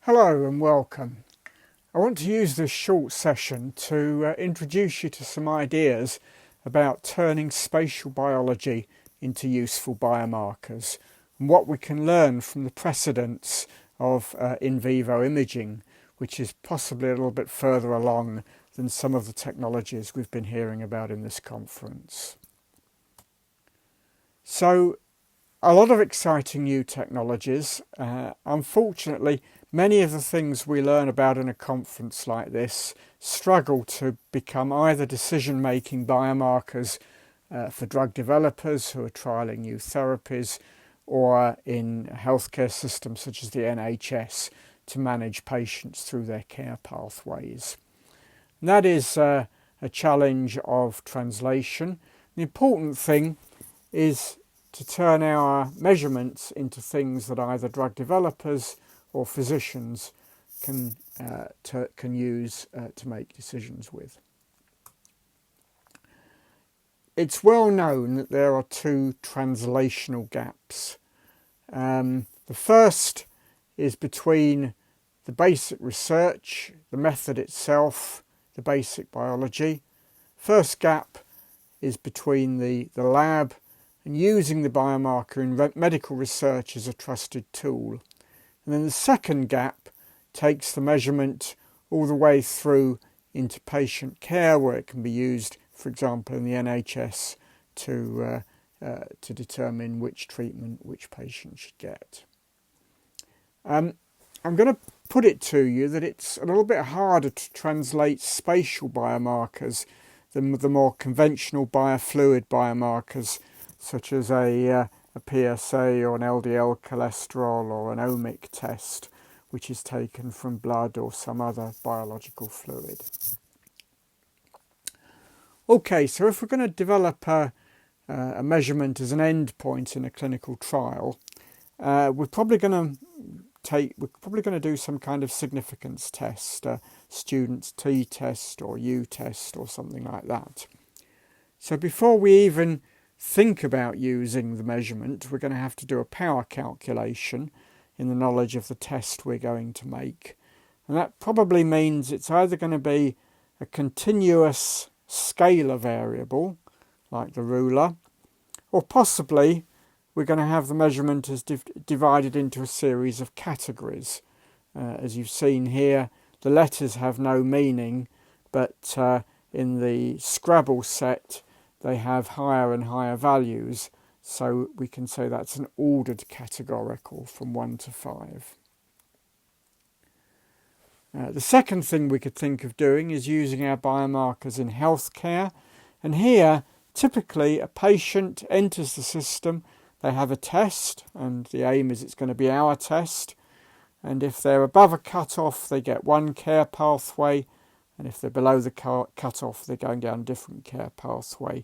Hello and welcome. I want to use this short session to introduce you to some ideas about turning spatial biology into useful biomarkers and what we can learn from the precedents of in vivo imaging, which is possibly a little bit further along than some of the technologies we've been hearing about in this conference. So, a lot of exciting new technologies. Unfortunately, many of the things we learn about in a conference like this struggle to become either decision-making biomarkers for drug developers who are trialling new therapies, or in healthcare systems such as the NHS to manage patients through their care pathways. And that is a challenge of translation. The important thing is to turn our measurements into things that either drug developers or physicians can use to make decisions with. It's well known that there are two translational gaps. The first is between the basic research, the method itself, the basic biology. First gap is between the lab and using the biomarker in medical research as a trusted tool. And then the second gap takes the measurement all the way through into patient care, where it can be used, for example, in the NHS to determine which treatment which patient should get. I'm going to put it to you that it's a little bit harder to translate spatial biomarkers than the more conventional biofluid biomarkers, such as a PSA or an LDL cholesterol or an omic test, which is taken from blood or some other biological fluid. Okay, so if we're going to develop a measurement as an endpoint in a clinical trial, we're probably going to do some kind of significance test, a student's t-test or u-test or something like that. So before we even think about using the measurement, we're going to have to do a power calculation in the knowledge of the test we're going to make. And that probably means it's either going to be a continuous scalar variable, like the ruler, or possibly we're going to have the measurement as divided into a series of categories. As you've seen here, the letters have no meaning, but in the Scrabble set, they have higher and higher values, so we can say that's an ordered categorical from 1 to 5. The second thing we could think of doing is using our biomarkers in healthcare, and here typically a patient enters the system, they have a test, and the aim is it's going to be our test, and if they're above a cut-off they get one care pathway, and if they're below the cut-off they're going down a different care pathway.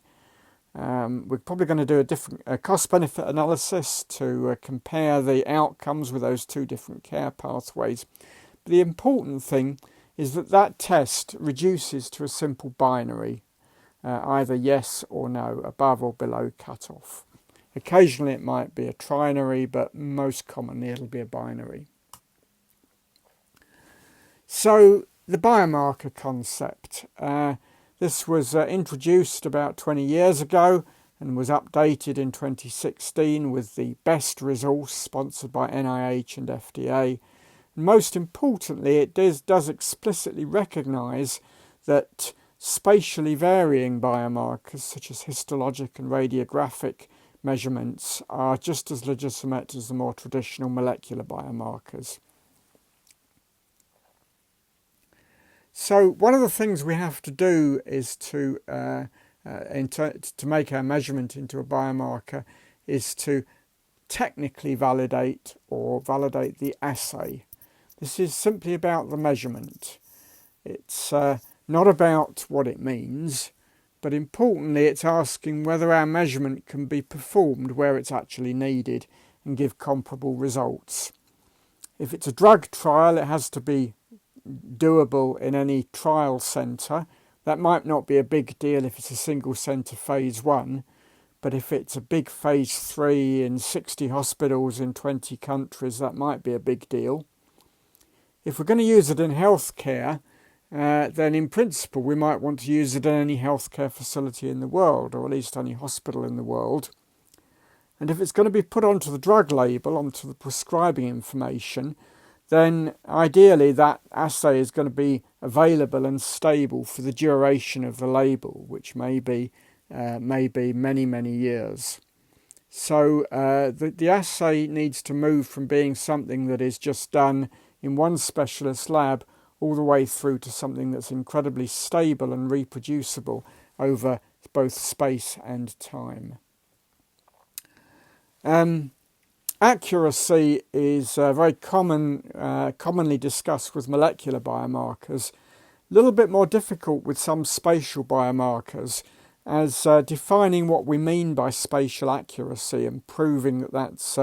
We're probably going to do a cost-benefit analysis to compare the outcomes with those two different care pathways. But the important thing is that test reduces to a simple binary, either yes or no, above or below cut-off. Occasionally it might be a trinary, but most commonly it'll be a binary. So the biomarker concept. This was introduced about 20 years ago and was updated in 2016 with the BEST resource sponsored by NIH and FDA. And most importantly, it does explicitly recognise that spatially varying biomarkers such as histologic and radiographic measurements are just as legitimate as the more traditional molecular biomarkers. So one of the things we have to do is to make our measurement into a biomarker is to technically validate the assay. This is simply about the measurement. It's not about what it means, but importantly it's asking whether our measurement can be performed where it's actually needed and give comparable results. If it's a drug trial, it has to be doable in any trial centre. That might not be a big deal if it's a single centre phase 1, but if it's a big phase 3 in 60 hospitals in 20 countries, that might be a big deal. If we're going to use it in healthcare, then in principle we might want to use it in any healthcare facility in the world, or at least any hospital in the world. And if it's going to be put onto the drug label, onto the prescribing information, then ideally that assay is going to be available and stable for the duration of the label, which may be many, many years. So the assay needs to move from being something that is just done in one specialist lab all the way through to something that's incredibly stable and reproducible over both space and time. Accuracy is very commonly discussed with molecular biomarkers. A little bit more difficult with some spatial biomarkers, as defining what we mean by spatial accuracy and proving that that's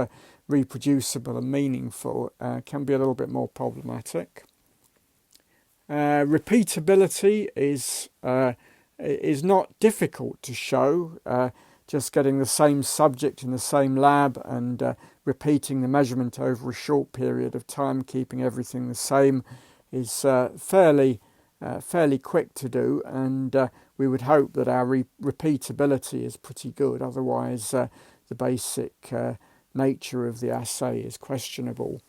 reproducible and meaningful can be a little bit more problematic. Repeatability is not difficult to show. Just getting the same subject in the same lab and repeating the measurement over a short period of time, keeping everything the same, is fairly quick to do, and we would hope that our repeatability is pretty good. Otherwise, the basic nature of the assay is questionable.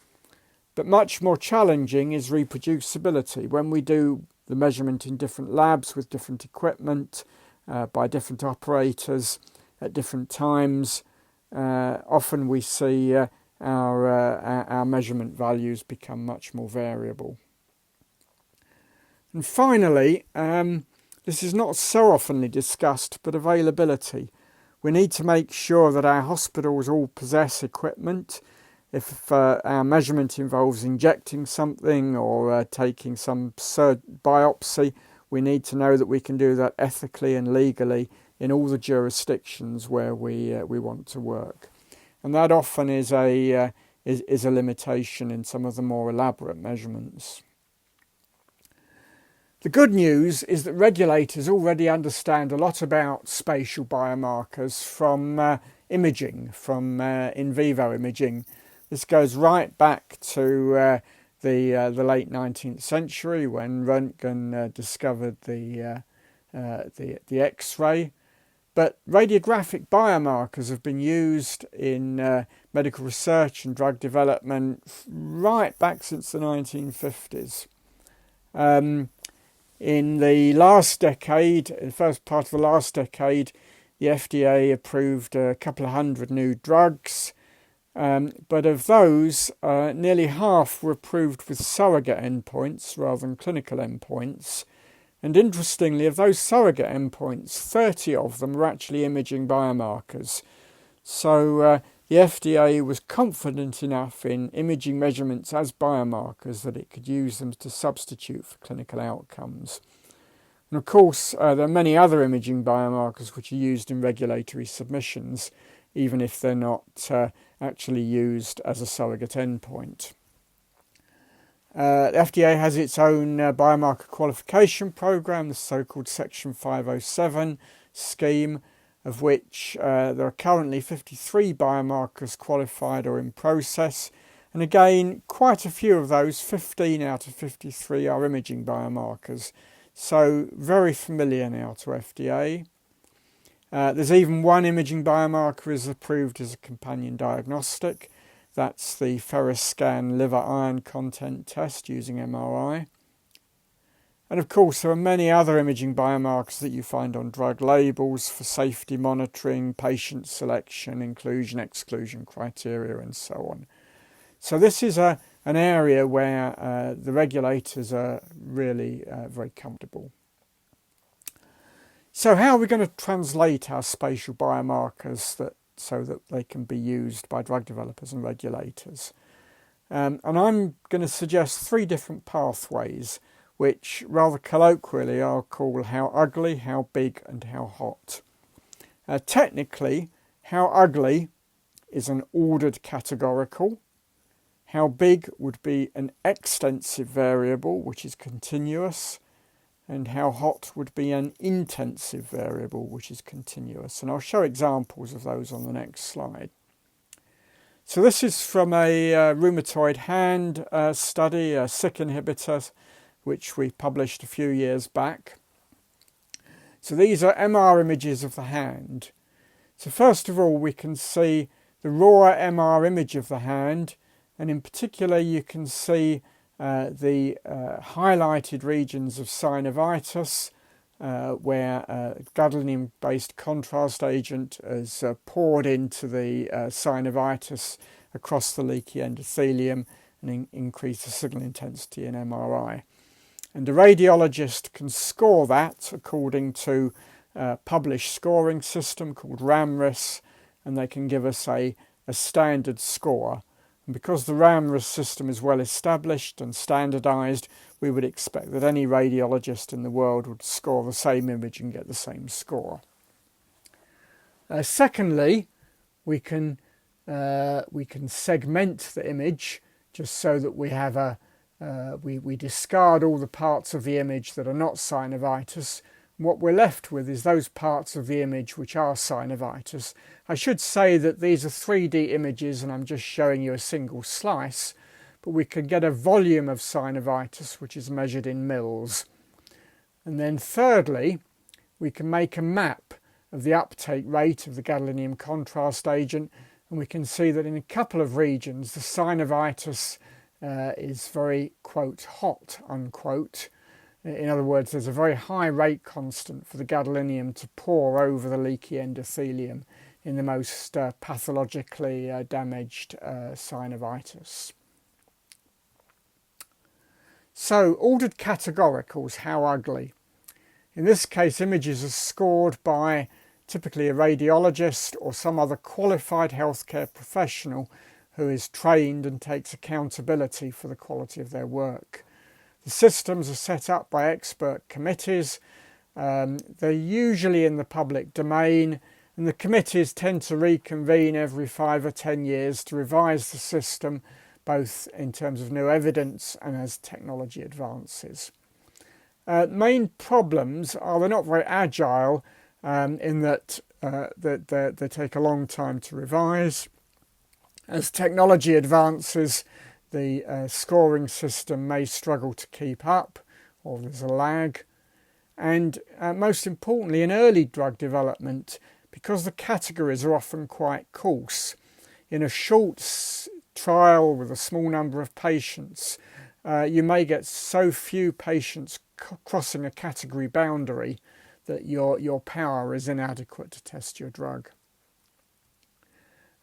But much more challenging is reproducibility. When we do the measurement in different labs with different equipment, by different operators, at different times, often we see our measurement values become much more variable. And finally, this is not so often discussed, but availability. We need to make sure that our hospitals all possess equipment. If our measurement involves injecting something or taking some biopsy, we need to know that we can do that ethically and legally in all the jurisdictions where we want to work. And that often is a limitation in some of the more elaborate measurements. The good news is that regulators already understand a lot about spatial biomarkers from imaging, from in vivo imaging. This goes right back to the late 19th century when Röntgen discovered the X-ray. But radiographic biomarkers have been used in medical research and drug development right back since the 1950s. In the last decade, in the first part of the last decade, the FDA approved a couple of hundred new drugs, but of those, nearly half were approved with surrogate endpoints rather than clinical endpoints. And interestingly, of those surrogate endpoints, 30 of them were actually imaging biomarkers. So the FDA was confident enough in imaging measurements as biomarkers that it could use them to substitute for clinical outcomes. And of course, there are many other imaging biomarkers which are used in regulatory submissions, even if they're not actually used as a surrogate endpoint. The FDA has its own biomarker qualification program, the so-called Section 507 scheme, of which there are currently 53 biomarkers qualified or in process. And again, quite a few of those, 15 out of 53, are imaging biomarkers. So very familiar now to FDA. There's even one imaging biomarker is approved as a companion diagnostic. That's the FerroScan liver iron content test using MRI. And of course, there are many other imaging biomarkers that you find on drug labels for safety monitoring, patient selection, inclusion, exclusion criteria, and so on. So this is an area where the regulators are really very comfortable. So how are we going to translate our spatial biomarkers so that they can be used by drug developers and regulators? And I'm going to suggest three different pathways, which rather colloquially I'll call how ugly, how big, and how hot. Technically, how ugly is an ordered categorical. How big would be an extensive variable, which is continuous. And how hot would be an intensive variable, which is continuous. And I'll show examples of those on the next slide. So this is from a rheumatoid hand study, a SYK inhibitor, which we published a few years back. So these are MR images of the hand. So first of all, we can see the raw MR image of the hand, and in particular you can see the highlighted regions of synovitis, where gadolinium-based contrast agent is poured into the synovitis across the leaky endothelium and increase the signal intensity in MRI. And a radiologist can score that according to a published scoring system called RAMRIS, and they can give us a standard score. And because the RAMRIS system is well established and standardized, we would expect that any radiologist in the world would score the same image and get the same score. Secondly, we can segment the image just so that we have we discard all the parts of the image that are not synovitis. What we're left with is those parts of the image which are synovitis. I should say that these are 3D images and I'm just showing you a single slice, but we can get a volume of synovitis which is measured in mils. And then thirdly, we can make a map of the uptake rate of the gadolinium contrast agent, and we can see that in a couple of regions the synovitis is very, quote, hot, unquote. In other words, there's a very high rate constant for the gadolinium to pour over the leaky endothelium in the most pathologically damaged synovitis. So, ordered categoricals, how ugly? In this case, images are scored by typically a radiologist or some other qualified healthcare professional who is trained and takes accountability for the quality of their work. The systems are set up by expert committees. They're usually in the public domain, and the committees tend to reconvene every 5 or 10 years to revise the system, both in terms of new evidence and as technology advances. Main problems are they're not very agile in that they take a long time to revise. As technology advances, the scoring system may struggle to keep up, or there's a lag. And most importantly, in early drug development, because the categories are often quite coarse, in a short trial with a small number of patients, you may get so few patients crossing a category boundary that your power is inadequate to test your drug.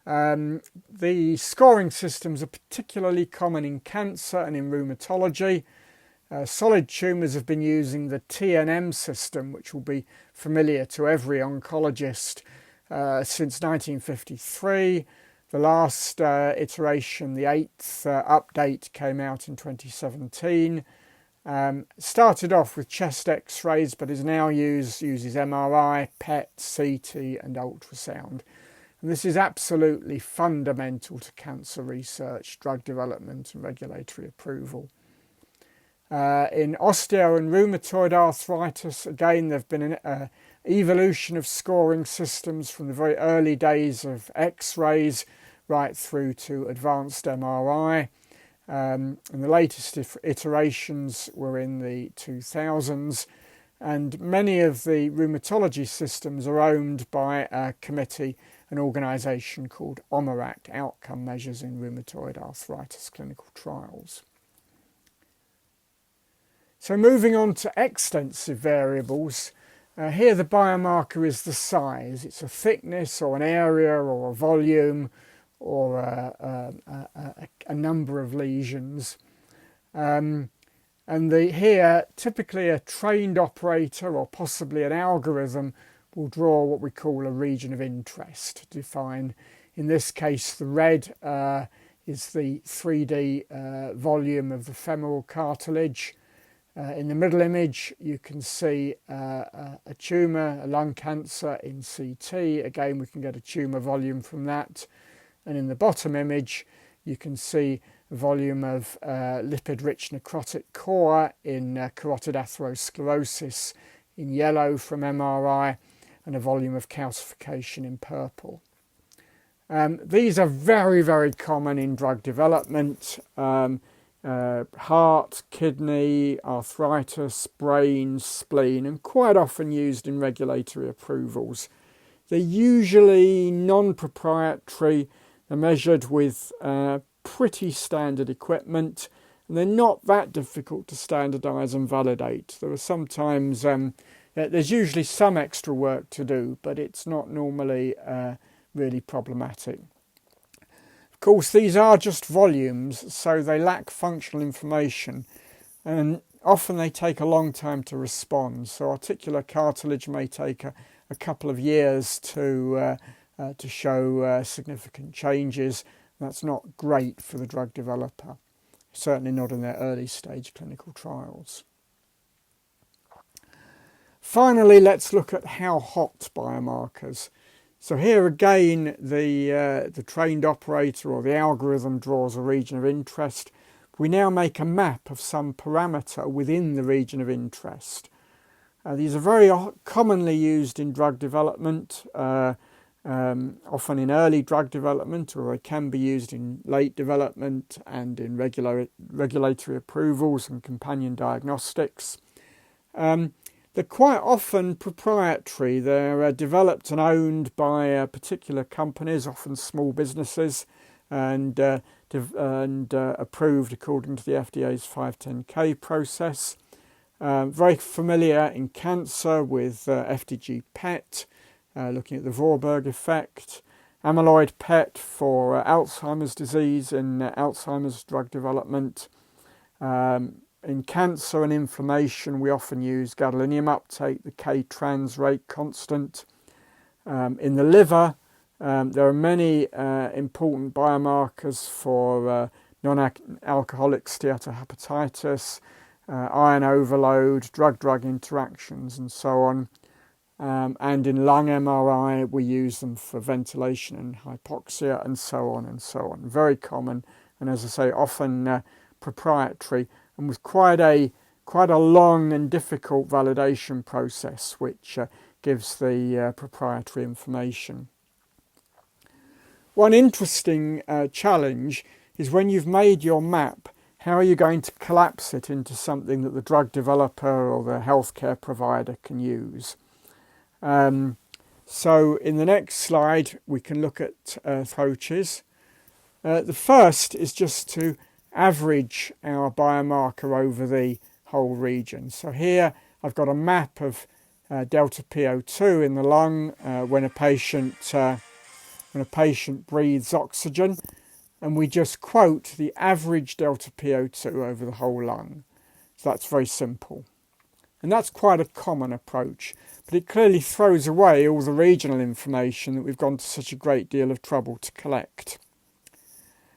The scoring systems are particularly common in cancer and in rheumatology. Solid tumours have been using the TNM system, which will be familiar to every oncologist, since 1953. The last iteration, the 8th update, came out in 2017. Started off with chest x-rays, but is now uses MRI, PET, CT and ultrasound. And this is absolutely fundamental to cancer research, drug development and regulatory approval. In osteo and rheumatoid arthritis, again, there have been an evolution of scoring systems from the very early days of X-rays right through to advanced MRI. And the latest iterations were in the 2000s. And many of the rheumatology systems are owned by a committee, an organisation called OMERACT, Outcome Measures in Rheumatoid Arthritis Clinical Trials. So moving on to extensive variables, here the biomarker is the size. It's a thickness or an area or a volume or a number of lesions. And here, typically a trained operator or possibly an algorithm will draw what we call a region of interest to define. In this case, the red is the 3D volume of the femoral cartilage. In the middle image, you can see a tumour, a lung cancer in CT. Again, we can get a tumour volume from that. And in the bottom image, you can see a volume of lipid-rich necrotic core in carotid atherosclerosis in yellow from MRI, and a volume of calcification in purple. These are very, very common in drug development. Heart, kidney, arthritis, brain, spleen, and quite often used in regulatory approvals. They're usually non-proprietary. They're measured with pretty standard equipment, and they're not that difficult to standardise and validate. There are sometimes, there's usually some extra work to do, but it's not normally really problematic. Of course, these are just volumes, so they lack functional information, and often they take a long time to respond. So articular cartilage may take a couple of years to show significant changes. That's not great for the drug developer, certainly not in their early stage clinical trials. Finally, let's look at how hot biomarkers. So here again, the trained operator or the algorithm draws a region of interest. We now make a map of some parameter within the region of interest. These are very commonly used in drug development, often in early drug development, or they can be used in late development and in regulatory approvals and companion diagnostics. They're quite often proprietary. They're developed and owned by particular companies, often small businesses, and approved according to the FDA's 510K process. Very familiar in cancer with FDG PET, looking at the Warburg effect. Amyloid PET for Alzheimer's disease in Alzheimer's drug development. In cancer and inflammation, we often use gadolinium uptake, the K-trans rate constant. In the liver, there are many important biomarkers for non-alcoholic steatohepatitis, iron overload, drug-drug interactions, and so on. And in lung MRI, we use them for ventilation and hypoxia, and so on and so on. Very common, and as I say, often proprietary, and with quite a long and difficult validation process, which gives the proprietary information. One interesting challenge is when you've made your map, how are you going to collapse it into something that the drug developer or the healthcare provider can use? So in the next slide, we can look at approaches. The first is just to average our biomarker over the whole region. So here I've got a map of delta PO2 in the lung when a patient breathes oxygen, and we just quote the average delta PO2 over the whole lung. So that's very simple. And that's quite a common approach, but it clearly throws away all the regional information that we've gone to such a great deal of trouble to collect.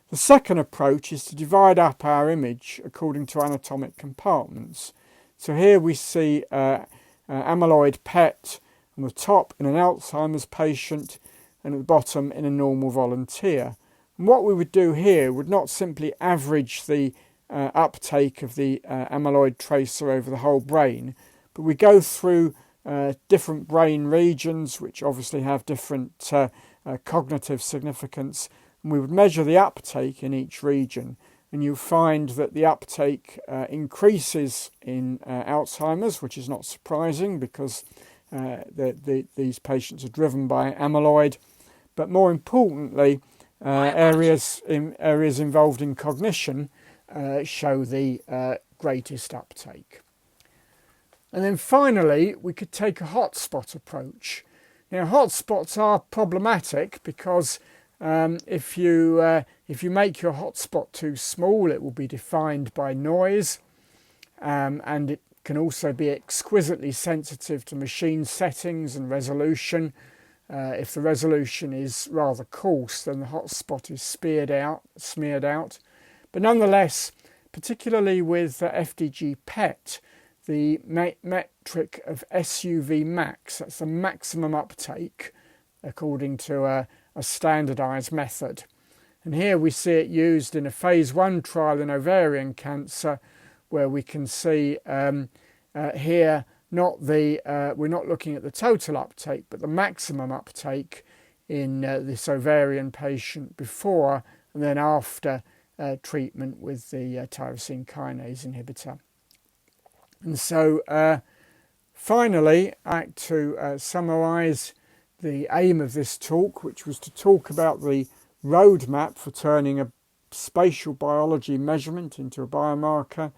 The second approach is to divide up our image according to anatomic compartments. So here we see amyloid PET on the top in an Alzheimer's patient and at the bottom in a normal volunteer. And what we would do here would not simply average the uptake of the amyloid tracer over the whole brain, but we go through different brain regions which obviously have different cognitive significance, and we would measure the uptake in each region, and you'll find that the uptake increases in Alzheimer's, which is not surprising because these patients are driven by amyloid, but more importantly, areas involved in cognition show the greatest uptake. And then finally, we could take a hotspot approach. Now, hotspots are problematic because if you make your hotspot too small, it will be defined by noise, and it can also be exquisitely sensitive to machine settings and resolution. If the resolution is rather coarse, then the hotspot is smeared out. But nonetheless, particularly with FDG PET, the metric of SUV max, that's the maximum uptake according to a standardised method. And here we see it used in a phase 1 trial in ovarian cancer, where we can see here we're not looking at the total uptake, but the maximum uptake in this ovarian patient before and then after treatment with the tyrosine kinase inhibitor. And so finally, I'd like to summarise the aim of this talk, which was to talk about the roadmap for turning a spatial biology measurement into a biomarker,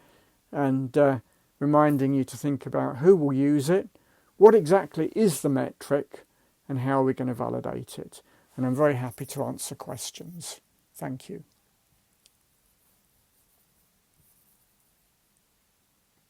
and reminding you to think about who will use it, what exactly is the metric, and how we're going to validate it. And I'm very happy to answer questions. Thank you.